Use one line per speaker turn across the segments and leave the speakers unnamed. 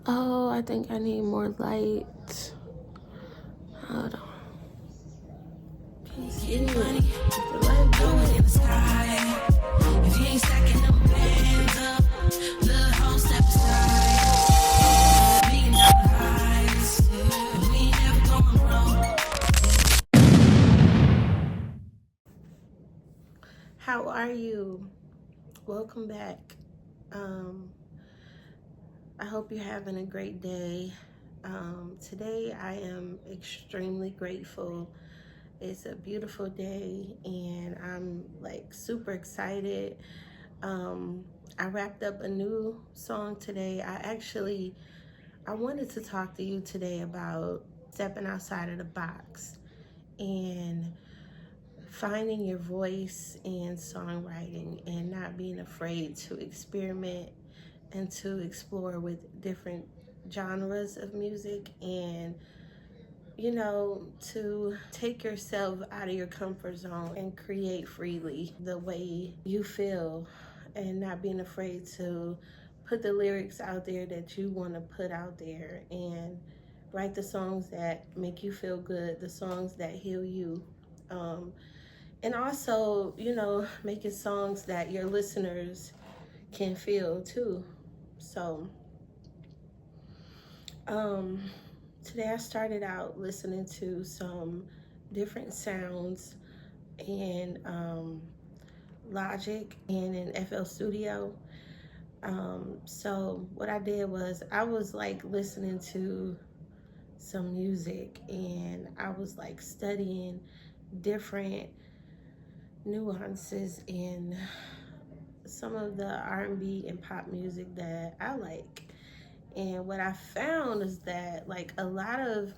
Oh, I think I need more light. Hold on.
Getting money, throw it in the sky. If you ain't stacking them bands up, little hoe step aside. $1 billion highs, and we ain't never going broke.
How are you? Welcome back. I hope you're having a great day. Today I am extremely grateful. It's a beautiful day and I'm like super excited. I wrapped up a new song today. I wanted to talk to you today about stepping outside of the box and finding your voice in songwriting and not being afraid to experiment and to explore with different genres of music, and to take yourself out of your comfort zone and create freely the way you feel, and not being afraid to put the lyrics out there that you want to put out there, and write the songs that make you feel good, the songs that heal you. And also, making songs that your listeners can feel too. So, today I started out listening to some different sounds in Logic and in FL Studio. So what I did was I was like listening to some music and I was like studying different nuances in some of the R&B and pop music that I like. And what I found is that like a lot of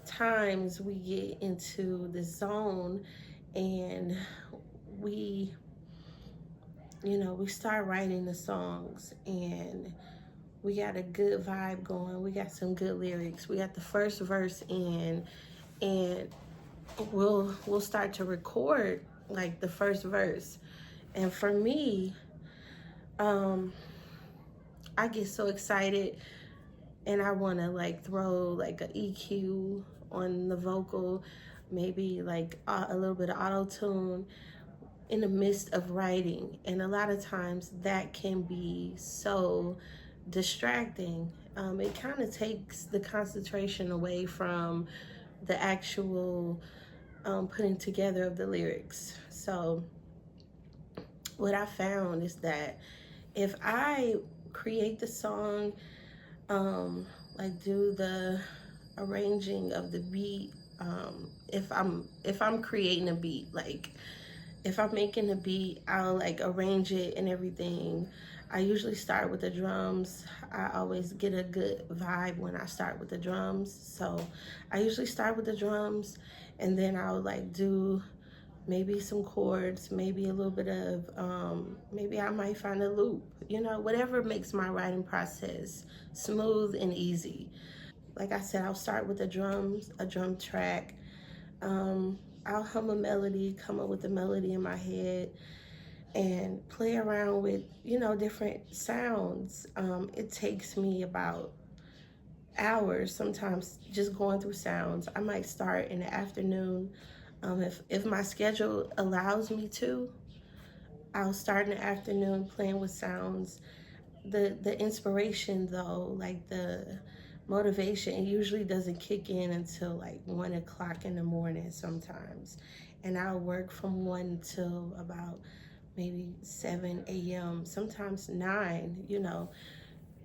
times we get into the zone and we we start writing the songs and we got a good vibe going, we got some good lyrics, we got the first verse in, and we'll start to record like the first verse. And for me, I get so excited and I want to like throw like a EQ on the vocal, maybe like a little bit of auto tune in the midst of writing. And a lot of times that can be so distracting. It kind of takes the concentration away from the actual putting together of the lyrics. So what I found is that if I create the song, like do the arranging of the beat, if I'm creating a beat, like if I'm making a beat, I'll like arrange it and everything. I usually start with the drums. I always get a good vibe when I start with the drums. So I usually start with the drums and then I'll like do maybe some chords, maybe a little bit of, maybe I might find a loop, whatever makes my writing process smooth and easy. Like I said, I'll start with the drums, a drum track. I'll hum a melody, come up with a melody in my head, and play around with, different sounds. It takes me about hours sometimes just going through sounds. I might start in the afternoon. If my schedule allows me to, I'll start in the afternoon playing with sounds. The inspiration though, like the motivation, it usually doesn't kick in until like 1 o'clock in the morning sometimes. And I'll work from 1 till about maybe 7 a.m., sometimes 9,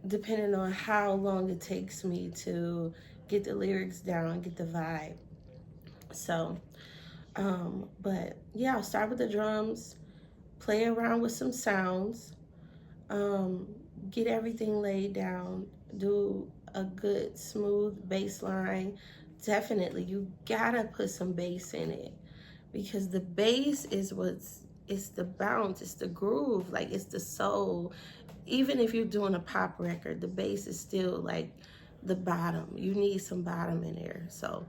depending on how long it takes me to get the lyrics down, get the vibe. So, but yeah, I'll start with the drums, play around with some sounds, get everything laid down, do a good smooth bass line. Definitely, you gotta put some bass in it because the bass is it's the bounce, it's the groove, like it's the soul. Even if you're doing a pop record, the bass is still like the bottom. You need some bottom in there. So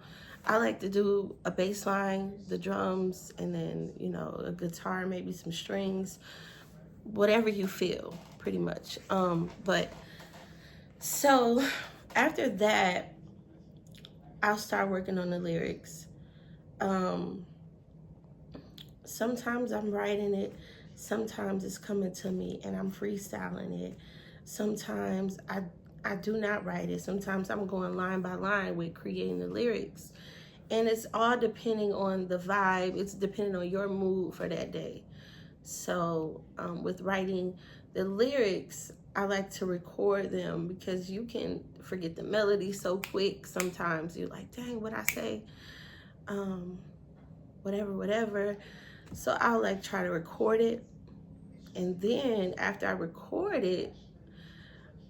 I like to do a bass line, the drums, and then, a guitar, maybe some strings, whatever you feel, pretty much. But so after that, I'll start working on the lyrics. Um, Sometimes I'm writing it, sometimes it's coming to me and I'm freestyling it. Sometimes I do not write it. Sometimes I'm going line by line with creating the lyrics. And it's all depending on the vibe. It's depending on your mood for that day. So with writing the lyrics, I like to record them because you can forget the melody so quick. Sometimes you're like, dang, what I say? Whatever. So I'll like try to record it. And then after I record it,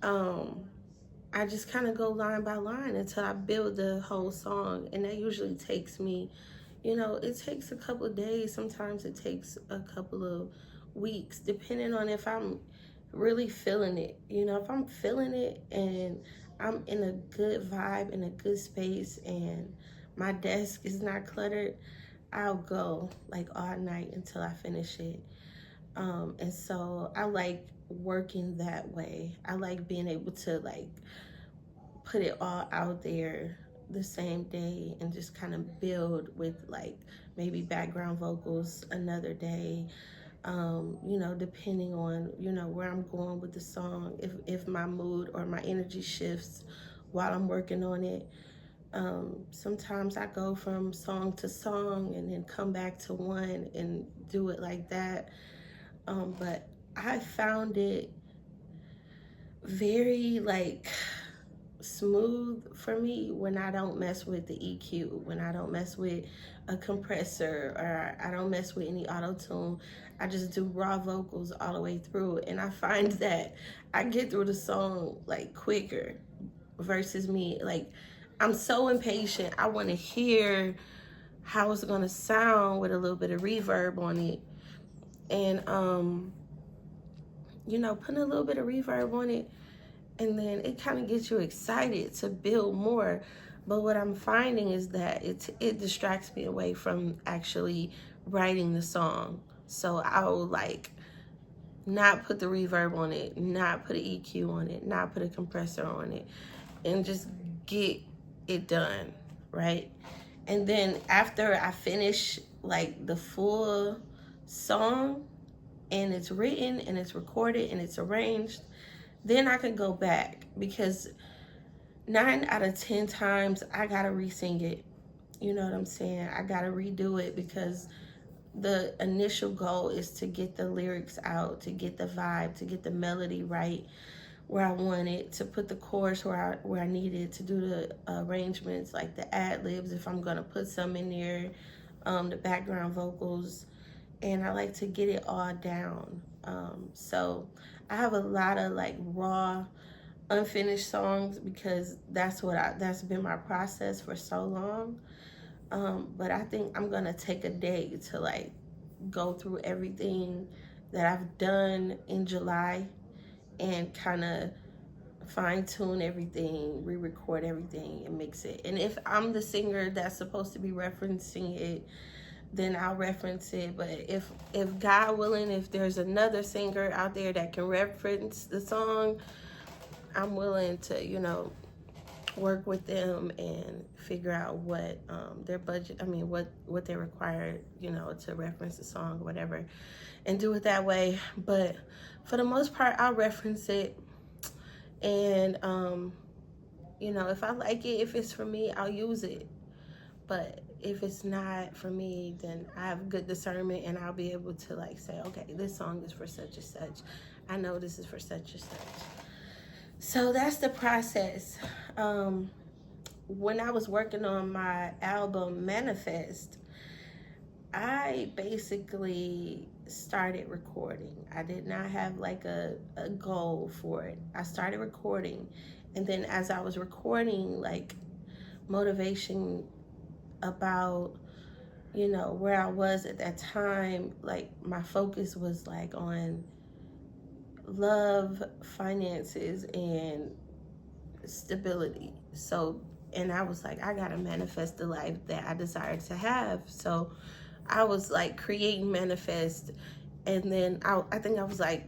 I just kind of go line by line until I build the whole song. And that usually takes me, it takes a couple of days. Sometimes it takes a couple of weeks, depending on if I'm really feeling it. If I'm feeling it and I'm in a good vibe, in a good space, and my desk is not cluttered, I'll go like all night until I finish it. And so I like working that way. I like being able to like put it all out there the same day and just kind of build with like maybe background vocals another day. Depending on, where I'm going with the song, if my mood or my energy shifts while I'm working on it. Sometimes I go from song to song and then come back to one and do it like that. But I found it very like smooth for me when I don't mess with the EQ, when I don't mess with a compressor, or I don't mess with any auto-tune. I just do raw vocals all the way through, and I find that I get through the song like quicker versus me like I'm so impatient. I want to hear how it's going to sound with a little bit of reverb on it. And putting a little bit of reverb on it, and then it kind of gets you excited to build more. But what I'm finding is that it distracts me away from actually writing the song. So I'll like not put the reverb on it, not put an EQ on it, not put a compressor on it, and just get it done, right? And then after I finish like the full song and it's written and it's recorded and it's arranged, then I can go back, because 9 out of 10 times I gotta re-sing it. You know what I'm saying? I gotta redo it because the initial goal is to get the lyrics out, to get the vibe, to get the melody right where I want it, to put the chorus where I need it, to do the arrangements like the ad-libs if I'm gonna put some in there, the background vocals, and I like to get it all down. So I have a lot of like raw, unfinished songs because that's been my process for so long. But I think I'm gonna take a day to like go through everything that I've done in July and kind of fine tune everything, re-record everything, and mix it. And if I'm the singer that's supposed to be referencing it, then I'll reference it. But if God willing, if there's another singer out there that can reference the song, I'm willing to, work with them and figure out what their budget, what they require, to reference the song or whatever, and do it that way. But for the most part, I'll reference it. And, if I like it, if it's for me, I'll use it. But if it's not for me, then I have good discernment and I'll be able to like say, okay, this song is for such and such. I know this is for such and such. So that's the process. When I was working on my album Manifest, I basically started recording. I did not have like a goal for it. I started recording, and then as I was recording, like motivation about where I was at that time, like my focus was like on love, finances, and stability. So, and I was like, I gotta manifest the life that I desired to have. So I was like creating Manifest, and then I think I was like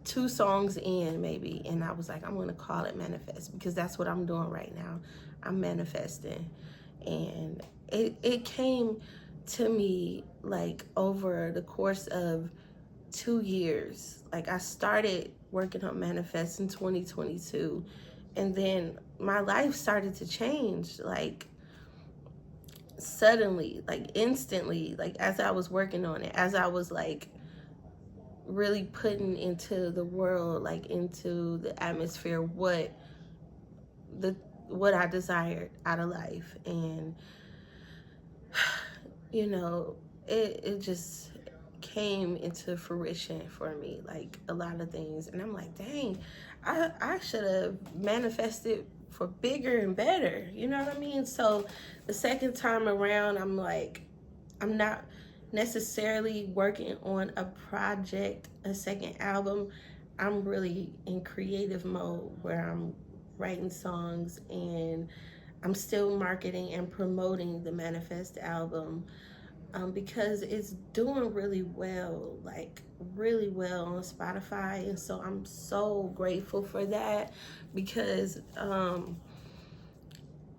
2 songs in maybe, and I was like, I'm gonna call it Manifest, because that's what I'm doing right now. I'm manifesting. And it came to me like over the course of 2 years. Like I started working on Manifest in 2022, and then my life started to change like suddenly, like instantly, like as I was working on it, as I was like really putting into the world, like into the atmosphere, the what I desired out of life. And you know, it just came into fruition for me, like a lot of things. And I'm like, dang, I should have manifested for bigger and better, you know what I mean? So the second time around, I'm like, I'm not necessarily working on a project, a second album. I'm really in creative mode where I'm writing songs, and I'm still marketing and promoting the Manifest album, because it's doing really well, like really well on Spotify. And so I'm so grateful for that, because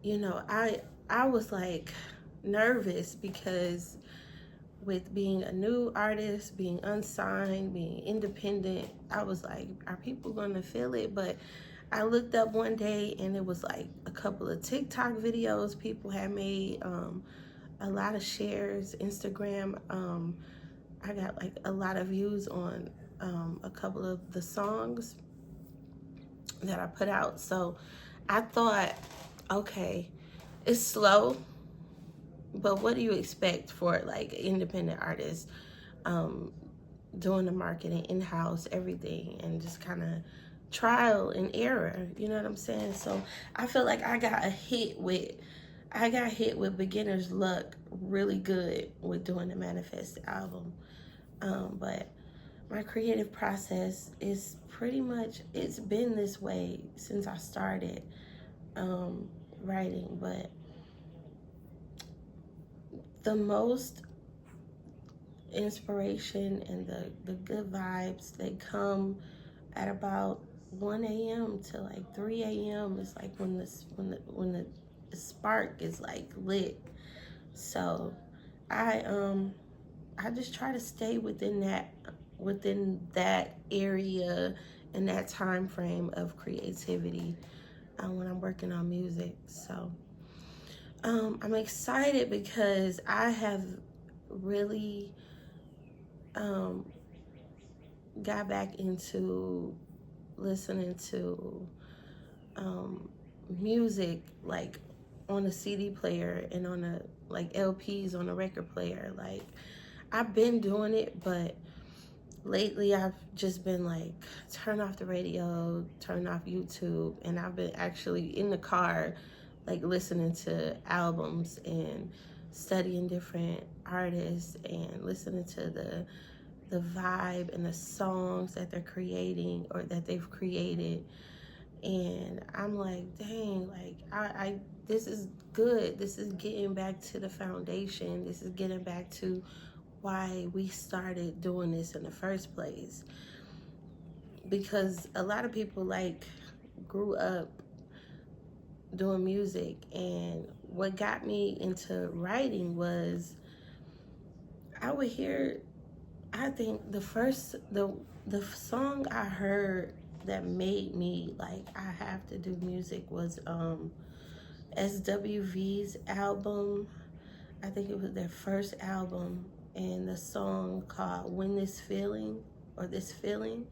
you know, I was like nervous, because with being a new artist, being unsigned, being independent, I was like, are people gonna feel it? But I looked up one day, and it was like a couple of TikTok videos people had made, a lot of shares, Instagram. I got like a lot of views on a couple of the songs that I put out. So I thought, okay, it's slow, but what do you expect for like independent artists, doing the marketing in-house, everything, and just kind of trial and error, you know what I'm saying? So I feel like I got hit with beginner's luck really good with doing the Manifest album. But my creative process is pretty much, it's been this way since I started writing. But the most inspiration and the good vibes, they come at about 1 a.m. to like 3 a.m. It's like when the spark is like lit. So I just try to stay within that area and that time frame of creativity when I'm working on music. So I'm excited because I have really got back into listening to music, like on a CD player and on a like LPs on a record player. Like I've been doing it, but lately I've just been like, turn off the radio, turn off YouTube, and I've been actually in the car like listening to albums and studying different artists and listening to the vibe and the songs that they're creating or that they've created. And I'm like, dang, like I this is good. This is getting back to the foundation. This is getting back to why we started doing this in the first place. Because a lot of people like grew up doing music, and what got me into writing was I would hear, I think the song I heard that made me like I have to do music was SWV's album. I think it was their first album, and the song called When This Feeling, or This Feeling,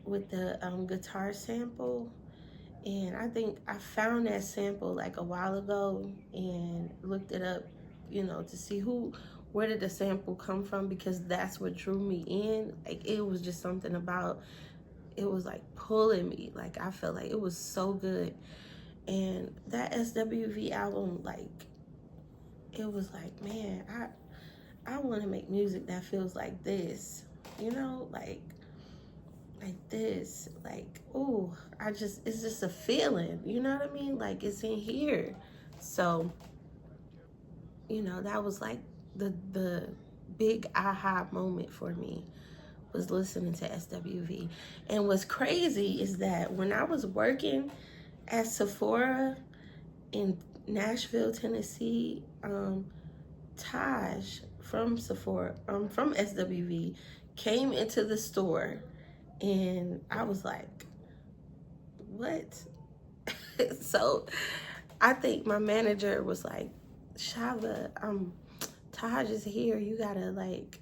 with the guitar sample. And I think I found that sample like a while ago and looked it up, you know, to see where did the sample come from, because that's what drew me in. Like it was just something about, it was like pulling me. Like I felt like it was so good. And that SWV album, like it was like, man, I want to make music that feels like this, you know, like this, like, ooh, it's just a feeling, you know what I mean? Like it's in here. So, you know, that was like the big aha moment for me was listening to SWV. And what's crazy is that when I was working at Sephora in Nashville, Tennessee, Taj from Sephora, from SWV, came into the store, and I was like, what? So I think my manager was like, Shava, Taj is here. You gotta like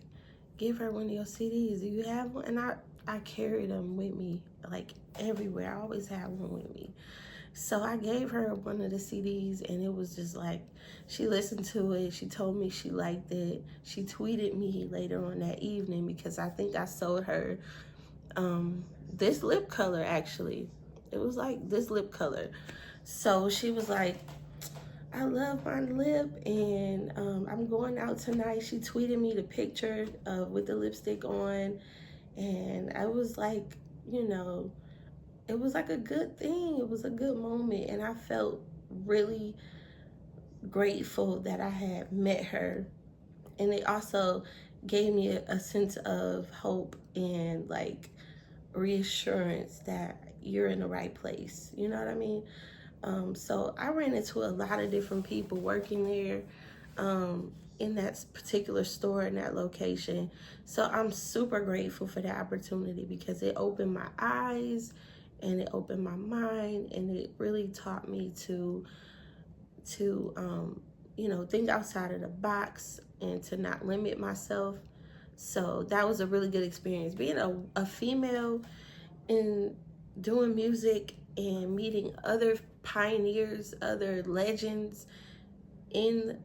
give her one of your CDs. Do you have one? And I carried them with me like everywhere. I always have one with me. So I gave her one of the CDs, and it was just like, she listened to it. She told me she liked it. She tweeted me later on that evening because I think I sold her this lip color, actually. It was like this lip color. So she was like, I love my lip, and I'm going out tonight. She tweeted me the picture with the lipstick on, and I was like, you know, it was like a good thing. It was a good moment, and I felt really grateful that I had met her. And it also gave me a sense of hope and like reassurance that you're in the right place. You know what I mean? So I ran into a lot of different people working there in that particular store, in that location. So I'm super grateful for the opportunity because it opened my eyes and it opened my mind, and it really taught me to you know, think outside of the box and to not limit myself. So that was a really good experience. Being a female in doing music and meeting other pioneers, other legends in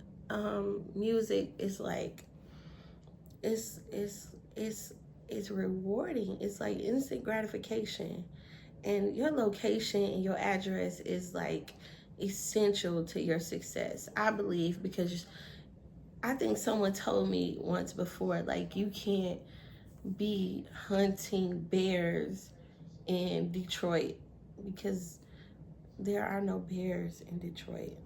music is like, it's rewarding. It's like instant gratification. And your location and your address is like essential to your success, I believe, because I think someone told me once before, like, you can't be hunting bears in Detroit because there are no bears in Detroit.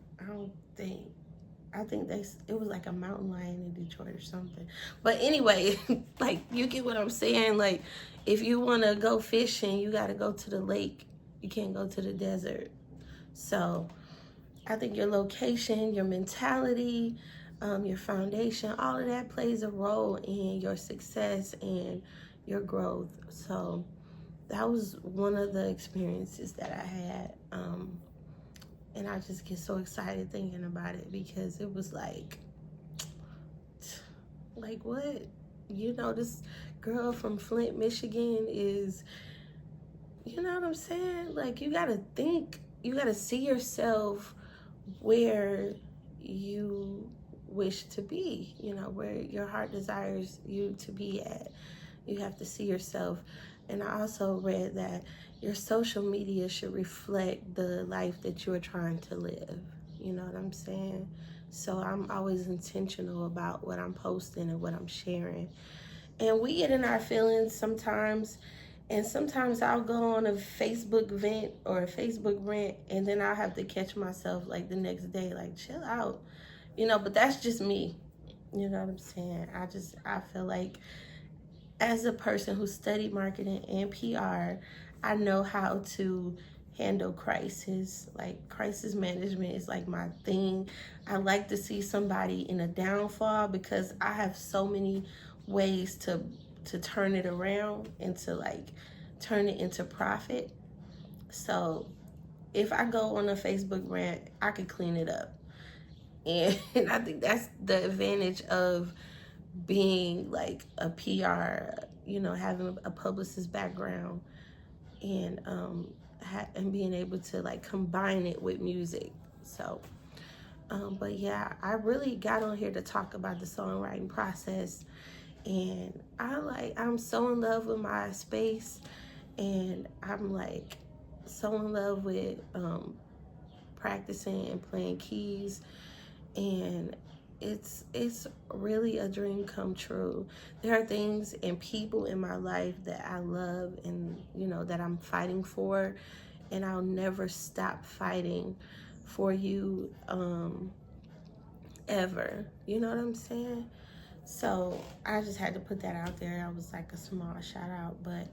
I think it was like a mountain lion in Detroit or something. But anyway, like, you get what I'm saying? Like, if you want to go fishing, you got to go to the lake. You can't go to the desert. So I think your location, your mentality, your foundation, all of that plays a role in your success and your growth. So that was one of the experiences that I had. And I just get so excited thinking about it because it was like what? You know, this girl from Flint, Michigan is, you know what I'm saying? Like, you gotta think, you gotta see yourself where you wish to be, you know, where your heart desires you to be at. You have to see yourself. And I also read that your social media should reflect the life that you're trying to live. You know what I'm saying? So I'm always intentional about what I'm posting and what I'm sharing. And we get in our feelings sometimes. And sometimes I'll go on a Facebook vent or a Facebook rant, and then I'll have to catch myself like the next day, like, chill out. You know, but that's just me. You know what I'm saying? I feel like as a person who studied marketing and PR, I know how to handle crisis. Like, crisis management is like my thing. I like to see somebody in a downfall because I have so many ways to turn it around and to like turn it into profit. So if I go on a Facebook rant, I could clean it up. And I think that's the advantage of being like a PR, you know, having a publicist background, and and being able to like combine it with music. So but yeah, I really got on here to talk about the songwriting process, and I'm so in love with my space, and I'm like so in love with practicing and playing keys, and it's really a dream come true. There are things and people in my life that I love, and you know, that I'm fighting for, and I'll never stop fighting for you ever. You know what I'm saying? So I just had to put that out there. I was like a small shout out, but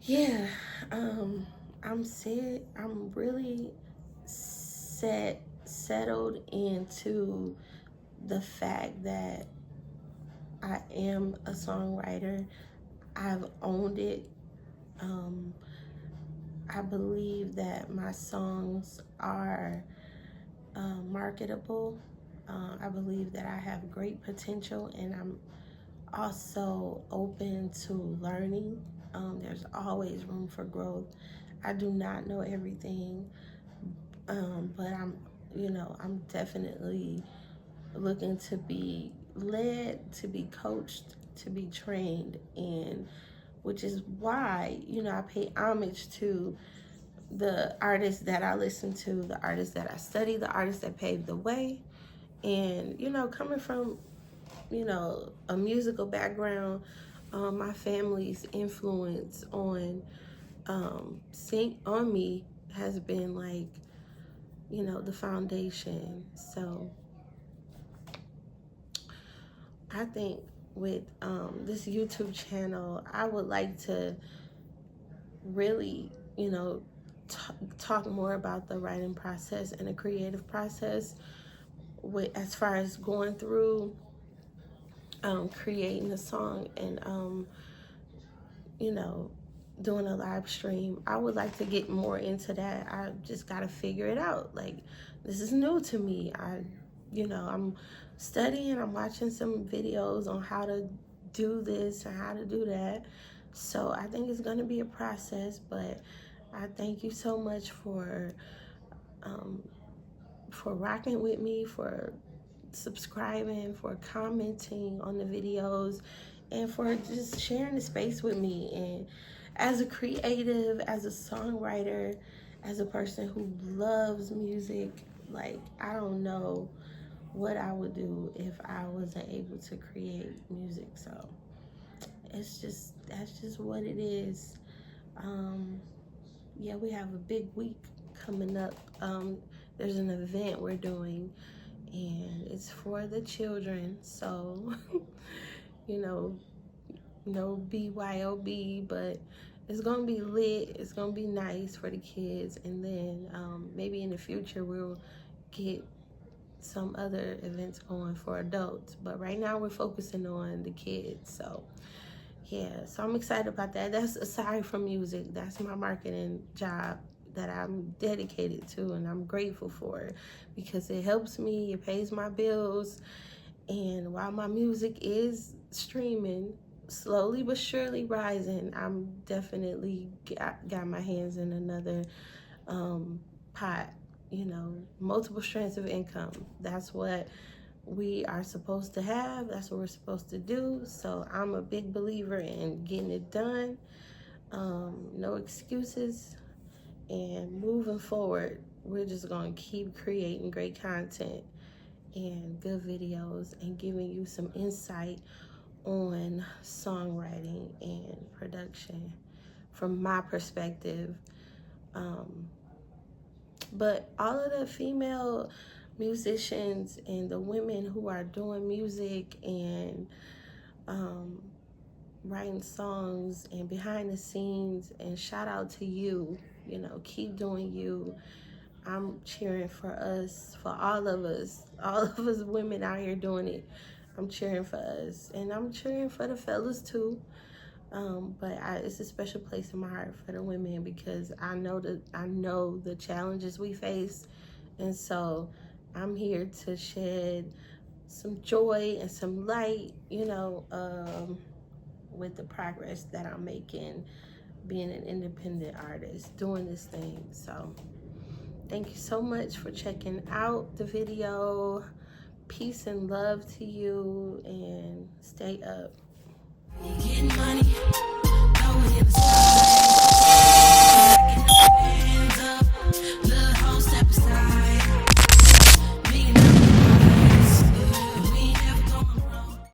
yeah, I'm really settled into the fact that I am a songwriter. I've owned it. I believe that my songs are marketable. I believe that I have great potential, and I'm also open to learning. There's always room for growth. I do not know everything, but I'm definitely looking to be led, to be coached, to be trained, and which is why, I pay homage to the artists that I listen to, the artists that I study, the artists that paved the way. And, coming from, a musical background, my family's influence on me has been like, the foundation. So I think with this YouTube channel, I would like to really, talk more about the writing process and the creative process as far as going through creating a song and doing a live stream. I would like to get more into that. I just got to figure it out. Like, this is new to me. I'm studying, I'm watching some videos on how to do this and how to do that. So I think it's going to be a process, but I thank you so much for rocking with me, for subscribing, for commenting on the videos, and for just sharing the space with me. And as a creative, as a songwriter, as a person who loves music, like, I don't know what I would do if I wasn't able to create music. So that's just what it is. Yeah, we have a big week coming up. There's an event we're doing, and it's for the children. So, no BYOB, but it's gonna be lit. It's gonna be nice for the kids, and then maybe in the future we'll get some other events going for adults. But right now we're focusing on the kids. So yeah, so I'm excited about that. That's aside from music. That's my marketing job that I'm dedicated to, and I'm grateful for it because it helps me, it pays my bills. And while my music is streaming, slowly but surely rising, I'm definitely got my hands in another pot, multiple strands of income. That's what we are supposed to have. That's what we're supposed to do. So I'm a big believer in getting it done. No excuses. And moving forward, we're just going to keep creating great content and good videos and giving you some insight on songwriting and production from my perspective. But all of the female musicians and the women who are doing music and writing songs and behind the scenes, and shout out to you, keep doing you. I'm cheering for us, for all of us women out here doing it. I'm cheering for us, and I'm cheering for the fellas too. But it's a special place in my heart for the women because I know the challenges we face, and so I'm here to shed some joy and some light, with the progress that I'm making, being an independent artist, doing this thing. So thank you so much for checking out the video. Peace and love to you, and stay up.
Getting money, going in the sky.